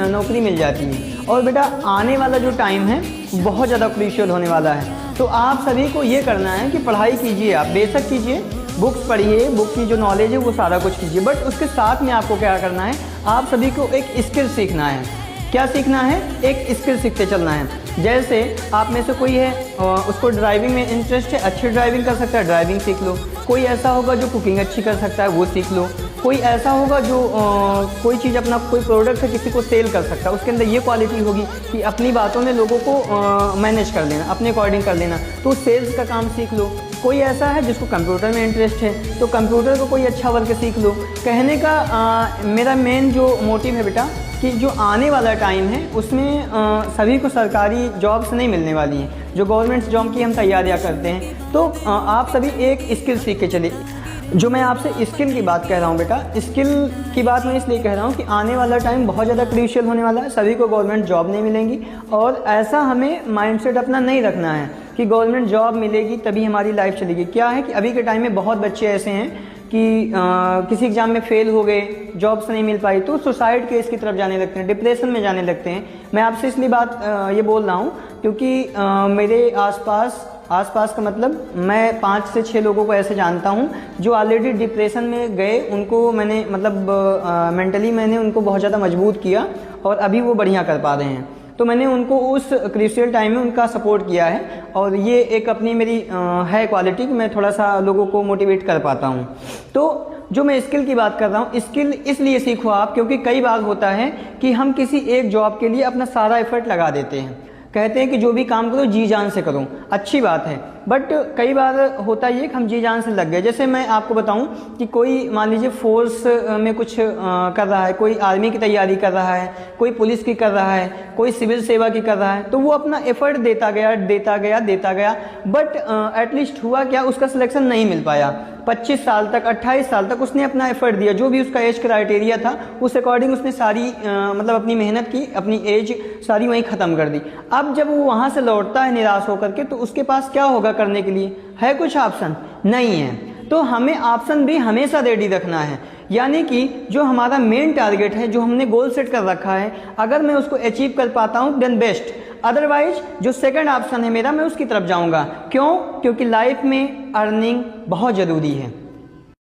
नौकरी मिल जाती है। और बेटा आने वाला जो टाइम है बहुत ज़्यादा क्रूशियल होने वाला है, तो आप सभी को ये करना है कि पढ़ाई कीजिए, आप बेशक कीजिए, बुक्स पढ़िए, बुक की जो नॉलेज है वो सारा कुछ कीजिए, बट उसके साथ में आपको क्या करना है, आप सभी को एक स्किल सीखना है। क्या सीखना है? एक स्किल सीखते चलना है। जैसे आप में से कोई है उसको ड्राइविंग में इंटरेस्ट है, अच्छी ड्राइविंग कर सकता है, ड्राइविंग सीख लो। कोई ऐसा होगा जो कुकिंग अच्छी कर सकता है, वो सीख लो। कोई ऐसा होगा जो कोई चीज़ अपना कोई प्रोडक्ट है किसी को सेल कर सकता है, उसके अंदर ये क्वालिटी होगी कि अपनी बातों में लोगों को मैनेज कर लेना, अपने अकॉर्डिंग कर लेना, तो सेल्स का काम सीख लो। कोई ऐसा है जिसको कंप्यूटर में इंटरेस्ट है, तो कंप्यूटर को कोई अच्छा वर्क सीख लो। कहने का मेरा मेन जो मोटिव है बेटा कि जो आने वाला टाइम है उसमें सभी को सरकारी जॉब्स नहीं मिलने वाली हैं, जो गवर्नमेंट जॉब की हम तैयारियां करते हैं, तो आप सभी एक स्किल सीख के चलिए। जो मैं आपसे स्किल की बात कह रहा हूँ बेटा, स्किल की बात मैं इसलिए कह रहा हूँ कि आने वाला टाइम बहुत ज़्यादा क्रूशियल होने वाला है, सभी को गवर्नमेंट जॉब नहीं मिलेंगी, और ऐसा हमें माइंडसेट अपना नहीं रखना है कि गवर्नमेंट जॉब मिलेगी तभी हमारी लाइफ चलेगी। क्या है कि अभी के टाइम में बहुत बच्चे ऐसे हैं कि किसी एग्ज़ाम में फेल हो गए, जॉब्स नहीं मिल पाई, तो सुसाइड केस की तरफ जाने लगते हैं, डिप्रेशन में जाने लगते हैं। मैं आपसे इसलिए बात ये बोल रहा हूँ क्योंकि मेरे आसपास का मतलब मैं 5 से 6 लोगों को ऐसे जानता हूँ जो ऑलरेडी डिप्रेशन में गए, उनको मैंने मतलब मेंटली मैंने उनको बहुत ज़्यादा मजबूत किया और अभी वो बढ़िया कर पा रहे हैं। तो मैंने उनको उस क्रूशियल टाइम में उनका सपोर्ट किया है, और ये एक अपनी मेरी है क्वालिटी कि मैं थोड़ा सा लोगों को मोटिवेट कर पाता हूँ। तो जो मैं स्किल की बात कर रहा हूँ, स्किल इसलिए सीखो आप क्योंकि कई बार होता है कि हम किसी एक जॉब के लिए अपना सारा एफर्ट लगा देते हैं, कहते हैं कि जो भी काम करो जी जान से करो, अच्छी बात है, बट कई बार होता ये कि हम जी जान से लग गए। जैसे मैं आपको बताऊं कि कोई मान लीजिए फोर्स में कुछ कर रहा है, कोई आर्मी की तैयारी कर रहा है, कोई पुलिस की कर रहा है, कोई सिविल सेवा की कर रहा है, तो वो अपना एफर्ट देता गया, बट एटलीस्ट हुआ क्या, उसका सिलेक्शन नहीं मिल पाया। 25 साल तक 28 साल तक उसने अपना एफर्ट दिया, जो भी उसका एज क्राइटेरिया था उस अकॉर्डिंग उसने सारी मतलब अपनी मेहनत की, अपनी एज सारी वहीं ख़त्म कर दी। अब जब वो वहाँ से लौटता है निराश होकर के, तो उसके पास क्या होगा करने के लिए? है कुछ ऑप्शन? नहीं है। तो हमें ऑप्शन भी हमेशा रेडी रखना है, यानी कि जो हमारा मेन टारगेट है, जो हमने गोल सेट कर रखा है, अगर मैं उसको अचीव कर पाता हूँ देन बेस्ट, अदरवाइज जो सेकंड ऑप्शन है मेरा मैं उसकी तरफ जाऊंगा। क्यों? क्योंकि लाइफ में अर्निंग बहुत ज़रूरी है।